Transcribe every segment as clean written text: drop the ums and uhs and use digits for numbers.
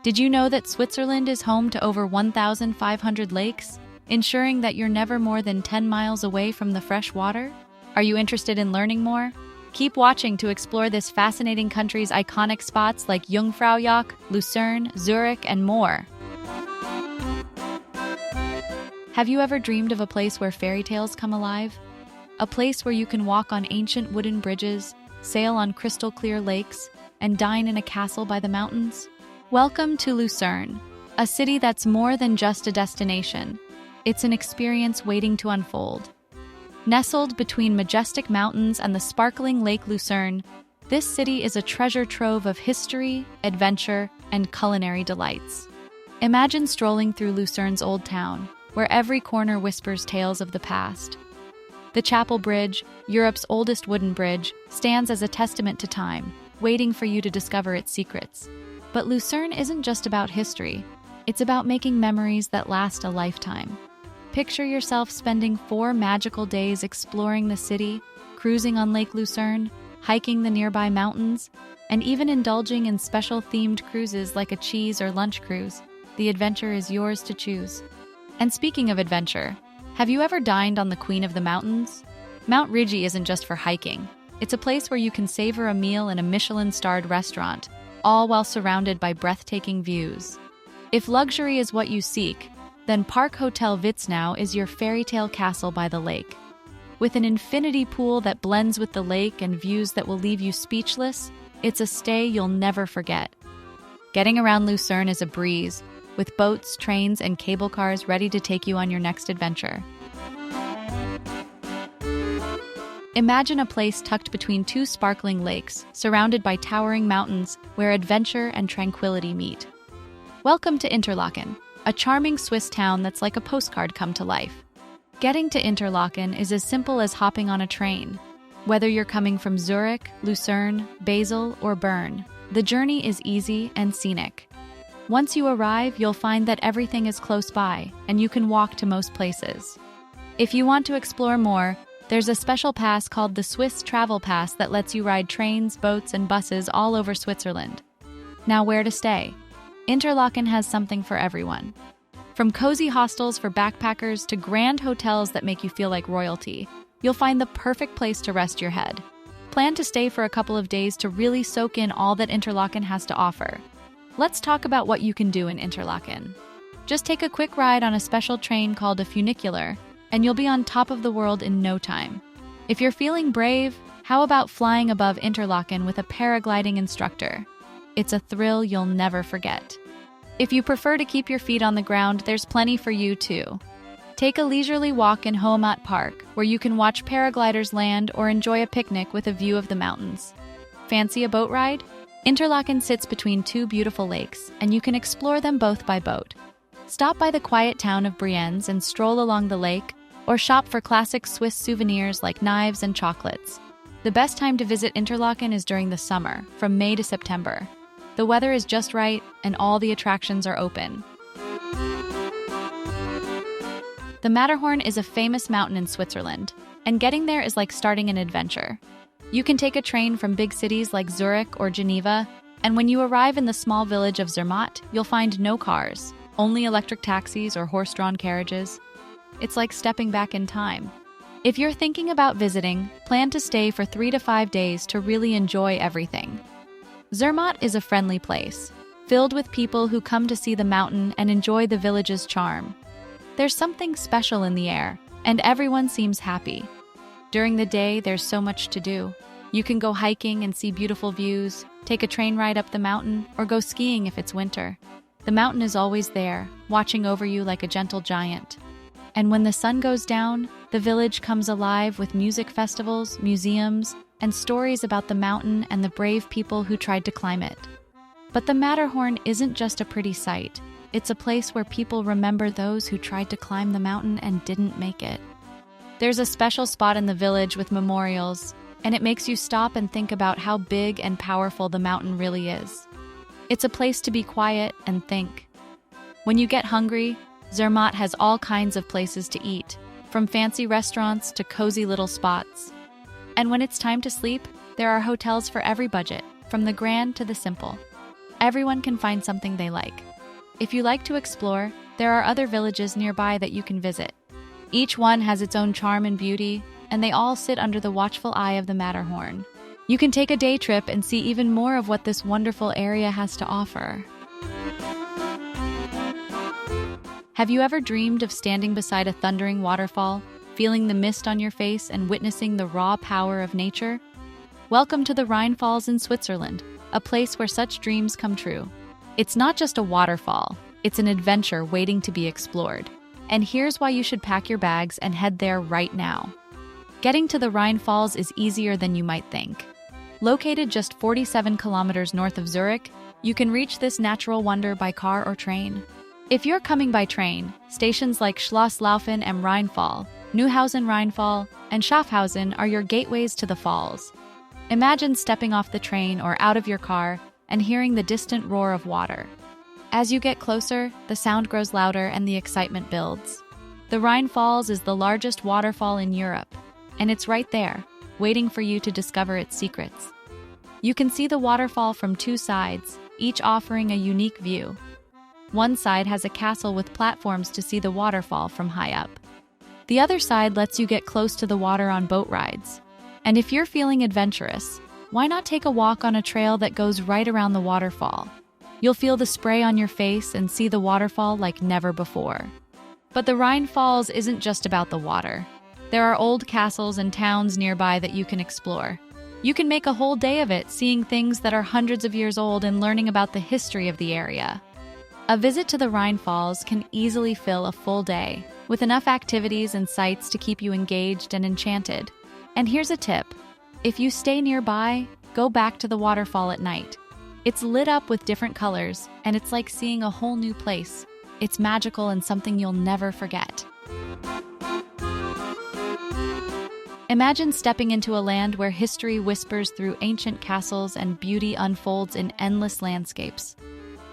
Did you know that Switzerland is home to over 1,500 lakes, ensuring that you're never more than 10 miles away from the fresh water? Are you interested in learning more? Keep watching to explore this fascinating country's iconic spots like Jungfraujoch, Lucerne, Zurich, and more. Have you ever dreamed of a place where fairy tales come alive? A place where you can walk on ancient wooden bridges, sail on crystal-clear lakes, and dine in a castle by the mountains? Welcome to Lucerne, a city that's more than just a destination. It's an experience waiting to unfold. Nestled between majestic mountains and the sparkling Lake Lucerne, this city is a treasure trove of history, adventure, and culinary delights. Imagine strolling through Lucerne's old town, where every corner whispers tales of the past. The Chapel Bridge, Europe's oldest wooden bridge, stands as a testament to time, waiting for you to discover its secrets. But Lucerne isn't just about history. It's about making memories that last a lifetime. Picture yourself spending 4 magical days exploring the city, cruising on Lake Lucerne, hiking the nearby mountains, and even indulging in special themed cruises like a cheese or lunch cruise. The adventure is yours to choose. And speaking of adventure, have you ever dined on the Queen of the Mountains? Mount Rigi isn't just for hiking. It's a place where you can savor a meal in a Michelin-starred restaurant, all while surrounded by breathtaking views. If luxury is what you seek, then Park Hotel Witznau is your fairy tale castle by the lake. With an infinity pool that blends with the lake and views that will leave you speechless, it's a stay you'll never forget. Getting around Lucerne is a breeze, with boats, trains, and cable cars ready to take you on your next adventure. Imagine a place tucked between 2 sparkling lakes, surrounded by towering mountains where adventure and tranquility meet. Welcome to Interlaken, a charming Swiss town that's like a postcard come to life. Getting to Interlaken is as simple as hopping on a train. Whether you're coming from Zurich, Lucerne, Basel, or Bern, the journey is easy and scenic. Once you arrive, you'll find that everything is close by, and you can walk to most places. If you want to explore more, there's a special pass called the Swiss Travel Pass that lets you ride trains, boats, and buses all over Switzerland. Now, where to stay? Interlaken has something for everyone. From cozy hostels for backpackers to grand hotels that make you feel like royalty, you'll find the perfect place to rest your head. Plan to stay for a couple of days to really soak in all that Interlaken has to offer. Let's talk about what you can do in Interlaken. Just take a quick ride on a special train called a funicular, and you'll be on top of the world in no time. If you're feeling brave, how about flying above Interlaken with a paragliding instructor? It's a thrill you'll never forget. If you prefer to keep your feet on the ground, there's plenty for you too. Take a leisurely walk in Zermatt Park, where you can watch paragliders land or enjoy a picnic with a view of the mountains. Fancy a boat ride? Interlaken sits between 2 beautiful lakes, and you can explore them both by boat. Stop by the quiet town of Brienz and stroll along the lake, or shop for classic Swiss souvenirs like knives and chocolates. The best time to visit Interlaken is during the summer, from May to September. The weather is just right, and all the attractions are open. The Matterhorn is a famous mountain in Switzerland, and getting there is like starting an adventure. You can take a train from big cities like Zurich or Geneva, and when you arrive in the small village of Zermatt, you'll find no cars, only electric taxis or horse-drawn carriages. It's like stepping back in time. If you're thinking about visiting, plan to stay for 3 to 5 days to really enjoy everything. Zermatt is a friendly place, filled with people who come to see the mountain and enjoy the village's charm. There's something special in the air, and everyone seems happy. During the day, there's so much to do. You can go hiking and see beautiful views, take a train ride up the mountain, or go skiing if it's winter. The mountain is always there, watching over you like a gentle giant. And when the sun goes down, the village comes alive with music festivals, museums, and stories about the mountain and the brave people who tried to climb it. But the Matterhorn isn't just a pretty sight. It's a place where people remember those who tried to climb the mountain and didn't make it. There's a special spot in the village with memorials, and it makes you stop and think about how big and powerful the mountain really is. It's a place to be quiet and think. When you get hungry, Zermatt has all kinds of places to eat, from fancy restaurants to cozy little spots. And when it's time to sleep, there are hotels for every budget, from the grand to the simple. Everyone can find something they like. If you like to explore, there are other villages nearby that you can visit. Each one has its own charm and beauty, and they all sit under the watchful eye of the Matterhorn. You can take a day trip and see even more of what this wonderful area has to offer. Have you ever dreamed of standing beside a thundering waterfall, feeling the mist on your face and witnessing the raw power of nature? Welcome to the Rhine Falls in Switzerland, a place where such dreams come true. It's not just a waterfall, it's an adventure waiting to be explored. And here's why you should pack your bags and head there right now. Getting to the Rhine Falls is easier than you might think. Located just 47 kilometers north of Zurich, you can reach this natural wonder by car or train. If you're coming by train, stations like Schloss Laufen am Rheinfall, Neuhausen Rheinfall, and Schaffhausen are your gateways to the falls. Imagine stepping off the train or out of your car and hearing the distant roar of water. As you get closer, the sound grows louder and the excitement builds. The Rhine Falls is the largest waterfall in Europe, and it's right there, waiting for you to discover its secrets. You can see the waterfall from two sides, each offering a unique view. One side has a castle with platforms to see the waterfall from high up. The other side lets you get close to the water on boat rides. And if you're feeling adventurous, why not take a walk on a trail that goes right around the waterfall? You'll feel the spray on your face and see the waterfall like never before. But the Rhine Falls isn't just about the water. There are old castles and towns nearby that you can explore. You can make a whole day of it, seeing things that are hundreds of years old and learning about the history of the area. A visit to the Rhine Falls can easily fill a full day, with enough activities and sights to keep you engaged and enchanted. And here's a tip. If you stay nearby, go back to the waterfall at night. It's lit up with different colors, and it's like seeing a whole new place. It's magical and something you'll never forget. Imagine stepping into a land where history whispers through ancient castles and beauty unfolds in endless landscapes.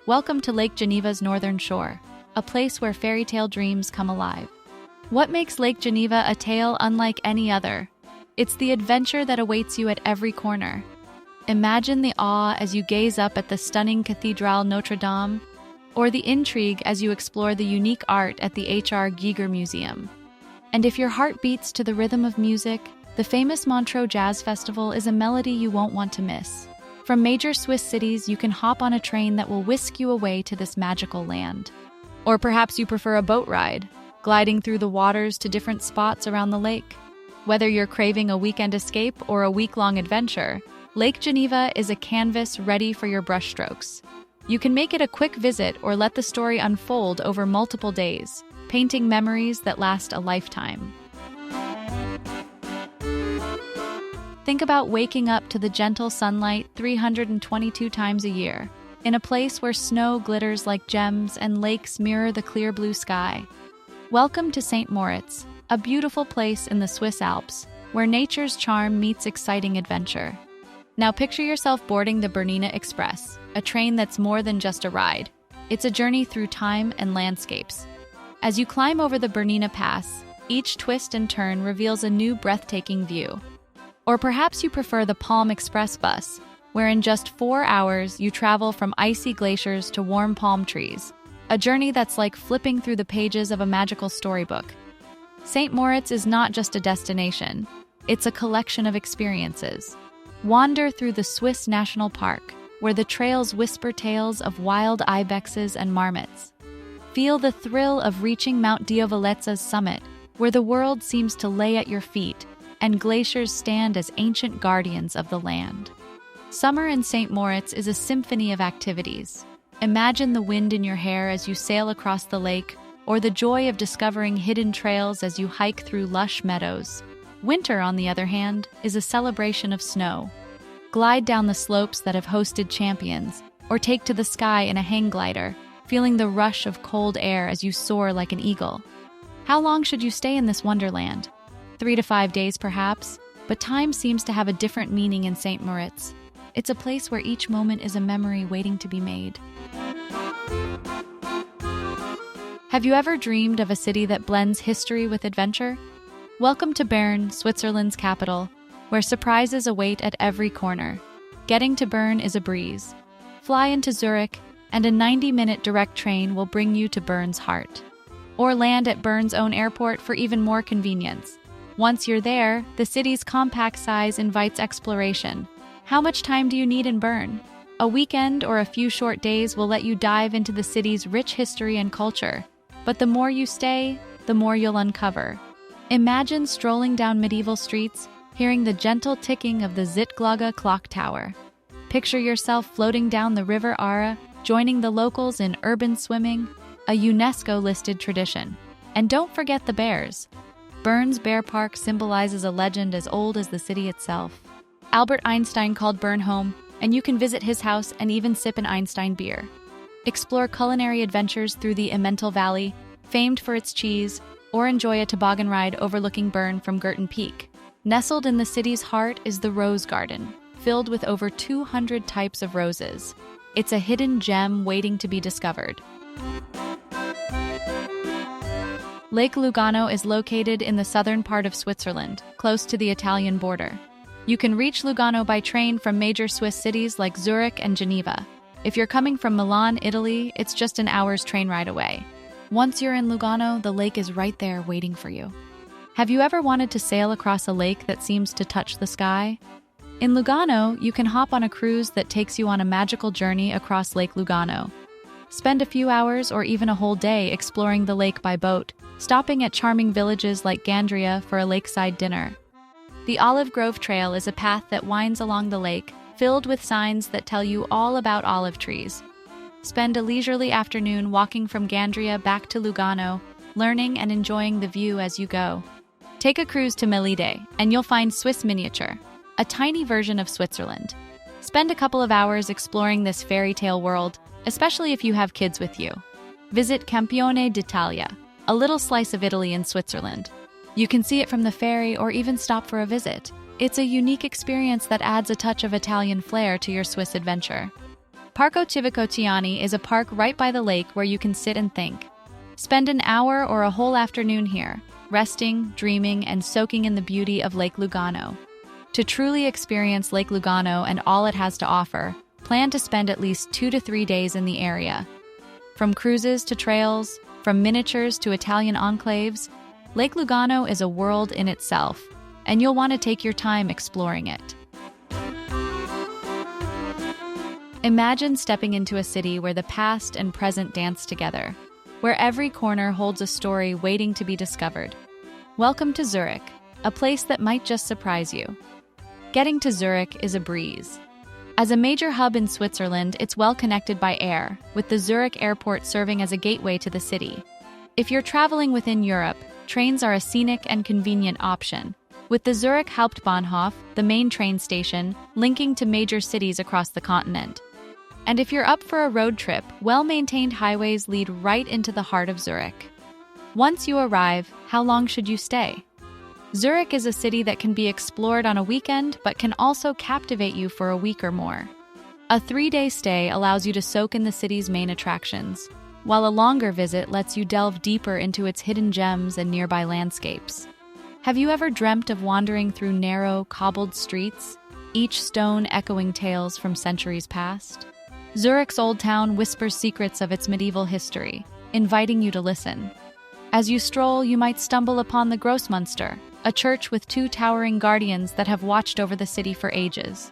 Welcome to Lake Geneva's northern shore, a place where fairy tale dreams come alive. What makes Lake Geneva a tale unlike any other? It's the adventure that awaits you at every corner. Imagine the awe as you gaze up at the stunning Cathedral Notre Dame, or the intrigue as you explore the unique art at the H.R. Giger Museum. And if your heart beats to the rhythm of music, the famous Montreux Jazz Festival is a melody you won't want to miss. From major Swiss cities, you can hop on a train that will whisk you away to this magical land. Or perhaps you prefer a boat ride, gliding through the waters to different spots around the lake. Whether you're craving a weekend escape or a week-long adventure, Lake Geneva is a canvas ready for your brushstrokes. You can make it a quick visit or let the story unfold over multiple days, painting memories that last a lifetime. Think about waking up to the gentle sunlight 322 times a year, in a place where snow glitters like gems and lakes mirror the clear blue sky. Welcome to St. Moritz, a beautiful place in the Swiss Alps, where nature's charm meets exciting adventure. Now picture yourself boarding the Bernina Express, a train that's more than just a ride. It's a journey through time and landscapes. As you climb over the Bernina Pass, each twist and turn reveals a new breathtaking view. Or perhaps you prefer the Palm Express bus, where in just 4 hours you travel from icy glaciers to warm palm trees, a journey that's like flipping through the pages of a magical storybook. St. Moritz is not just a destination, it's a collection of experiences. Wander through the Swiss National Park, where the trails whisper tales of wild ibexes and marmots. Feel the thrill of reaching Mount Diovaletza's summit, where the world seems to lay at your feet, and glaciers stand as ancient guardians of the land. Summer in St. Moritz is a symphony of activities. Imagine the wind in your hair as you sail across the lake, or the joy of discovering hidden trails as you hike through lush meadows. Winter, on the other hand, is a celebration of snow. Glide down the slopes that have hosted champions, or take to the sky in a hang glider, feeling the rush of cold air as you soar like an eagle. How long should you stay in this wonderland? 3 to 5 days perhaps, but time seems to have a different meaning in St. Moritz. It's a place where each moment is a memory waiting to be made. Have you ever dreamed of a city that blends history with adventure? Welcome to Bern, Switzerland's capital, where surprises await at every corner. Getting to Bern is a breeze. Fly into Zurich, and a 90-minute direct train will bring you to Bern's heart. Or land at Bern's own airport for even more convenience. Once you're there, the city's compact size invites exploration. How much time do you need in Bern? A weekend or a few short days will let you dive into the city's rich history and culture. But the more you stay, the more you'll uncover. Imagine strolling down medieval streets, hearing the gentle ticking of the Zitglogge clock tower. Picture yourself floating down the River Aare, joining the locals in urban swimming, a UNESCO-listed tradition. And don't forget the bears. Bern's Bear Park symbolizes a legend as old as the city itself. Albert Einstein called Bern home, and you can visit his house and even sip an Einstein beer. Explore culinary adventures through the Emmental Valley, famed for its cheese, or enjoy a toboggan ride overlooking Bern from Girton Peak. Nestled in the city's heart is the Rose Garden, filled with over 200 types of roses. It's a hidden gem waiting to be discovered. Lake Lugano is located in the southern part of Switzerland, close to the Italian border. You can reach Lugano by train from major Swiss cities like Zurich and Geneva. If you're coming from Milan, Italy, it's just an hour's train ride away. Once you're in Lugano, the lake is right there waiting for you. Have you ever wanted to sail across a lake that seems to touch the sky? In Lugano, you can hop on a cruise that takes you on a magical journey across Lake Lugano. Spend a few hours or even a whole day exploring the lake by boat, stopping at charming villages like Gandria for a lakeside dinner. The Olive Grove Trail is a path that winds along the lake, filled with signs that tell you all about olive trees. Spend a leisurely afternoon walking from Gandria back to Lugano, learning and enjoying the view as you go. Take a cruise to Melide, and you'll find Swiss miniature, a tiny version of Switzerland. Spend a couple of hours exploring this fairy tale world, especially if you have kids with you. Visit Campione d'Italia, a little slice of Italy in Switzerland. You can see it from the ferry or even stop for a visit. It's a unique experience that adds a touch of Italian flair to your Swiss adventure. Parco Civico Chiani is a park right by the lake where you can sit and think. Spend an hour or a whole afternoon here, resting, dreaming, and soaking in the beauty of Lake Lugano. To truly experience Lake Lugano and all it has to offer, plan to spend at least 2 to 3 days in the area. From cruises to trails, from miniatures to Italian enclaves, Lake Lugano is a world in itself, and you'll want to take your time exploring it. Imagine stepping into a city where the past and present dance together, where every corner holds a story waiting to be discovered. Welcome to Zurich, a place that might just surprise you. Getting to Zurich is a breeze. As a major hub in Switzerland, it's well connected by air, with the Zurich airport serving as a gateway to the city. If you're traveling within Europe, trains are a scenic and convenient option, with the Zurich Hauptbahnhof, the main train station, linking to major cities across the continent. And if you're up for a road trip, well-maintained highways lead right into the heart of Zurich. Once you arrive, how long should you stay? Zurich is a city that can be explored on a weekend, but can also captivate you for a week or more. A 3-day stay allows you to soak in the city's main attractions, while a longer visit lets you delve deeper into its hidden gems and nearby landscapes. Have you ever dreamt of wandering through narrow, cobbled streets, each stone echoing tales from centuries past? Zurich's old town whispers secrets of its medieval history, inviting you to listen. As you stroll, you might stumble upon the Grossmünster, a church with 2 towering guardians that have watched over the city for ages.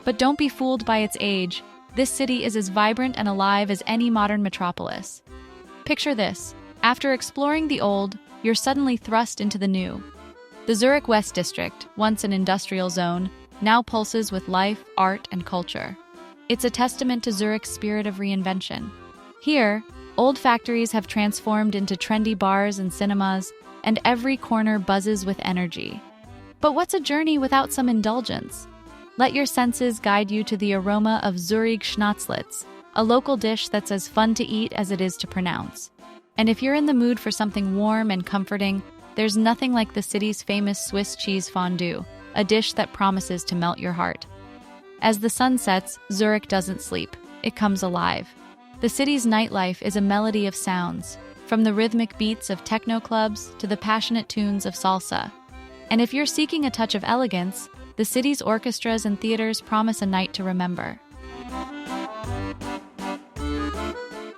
But don't be fooled by its age. This city is as vibrant and alive as any modern metropolis. Picture this. After exploring the old, you're suddenly thrust into the new. The Zurich West District, once an industrial zone, now pulses with life, art, and culture. It's a testament to Zurich's spirit of reinvention. Here, old factories have transformed into trendy bars and cinemas, and every corner buzzes with energy. But what's a journey without some indulgence? Let your senses guide you to the aroma of Zurich Schnatzlitz, a local dish that's as fun to eat as it is to pronounce. And if you're in the mood for something warm and comforting, there's nothing like the city's famous Swiss cheese fondue, a dish that promises to melt your heart. As the sun sets, Zurich doesn't sleep. It comes alive. The city's nightlife is a melody of sounds, from the rhythmic beats of techno clubs to the passionate tunes of salsa. And if you're seeking a touch of elegance, the city's orchestras and theaters promise a night to remember.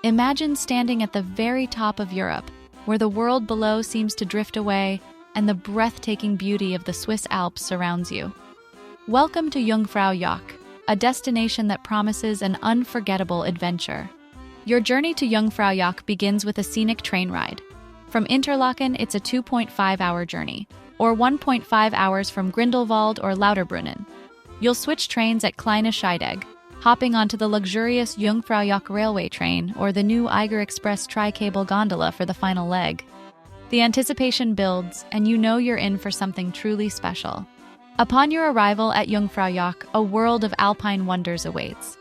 Imagine standing at the very top of Europe, where the world below seems to drift away and the breathtaking beauty of the Swiss Alps surrounds you. Welcome to Jungfraujoch, a destination that promises an unforgettable adventure. Your journey to Jungfraujoch begins with a scenic train ride. From Interlaken, it's a 2.5-hour journey, or 1.5 hours from Grindelwald or Lauterbrunnen. You'll switch trains at Kleine Scheidegg, hopping onto the luxurious Jungfraujoch railway train or the new Eiger Express tri-cable gondola for the final leg. The anticipation builds, and you know you're in for something truly special. Upon your arrival at Jungfraujoch, a world of alpine wonders awaits.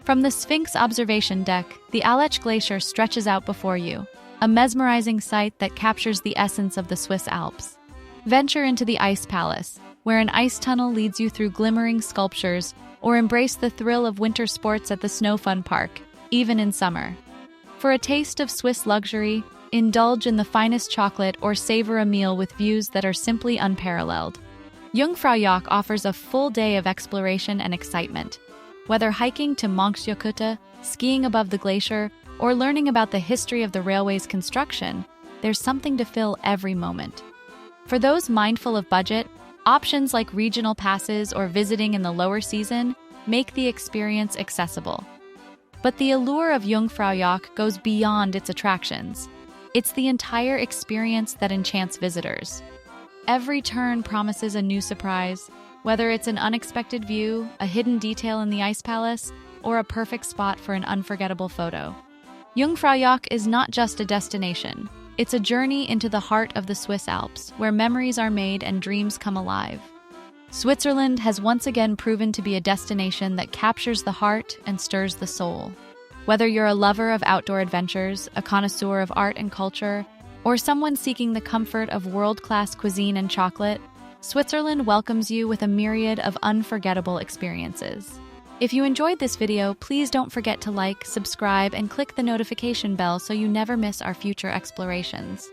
From the Sphinx observation deck, the Aletsch Glacier stretches out before you, a mesmerizing sight that captures the essence of the Swiss Alps. Venture into the Ice Palace, where an ice tunnel leads you through glimmering sculptures, or embrace the thrill of winter sports at the Snow Fun Park, even in summer. For a taste of Swiss luxury, indulge in the finest chocolate or savor a meal with views that are simply unparalleled. Jungfraujoch offers a full day of exploration and excitement. Whether hiking to Monksjökuta, skiing above the glacier, or learning about the history of the railway's construction, there's something to fill every moment. For those mindful of budget, options like regional passes or visiting in the lower season make the experience accessible. But the allure of Jungfraujoch goes beyond its attractions. It's the entire experience that enchants visitors. Every turn promises a new surprise, whether it's an unexpected view, a hidden detail in the Ice Palace, or a perfect spot for an unforgettable photo. Jungfraujoch is not just a destination. It's a journey into the heart of the Swiss Alps, where memories are made and dreams come alive. Switzerland has once again proven to be a destination that captures the heart and stirs the soul. Whether you're a lover of outdoor adventures, a connoisseur of art and culture, or someone seeking the comfort of world-class cuisine and chocolate, Switzerland welcomes you with a myriad of unforgettable experiences. If you enjoyed this video, please don't forget to like, subscribe, and click the notification bell so you never miss our future explorations.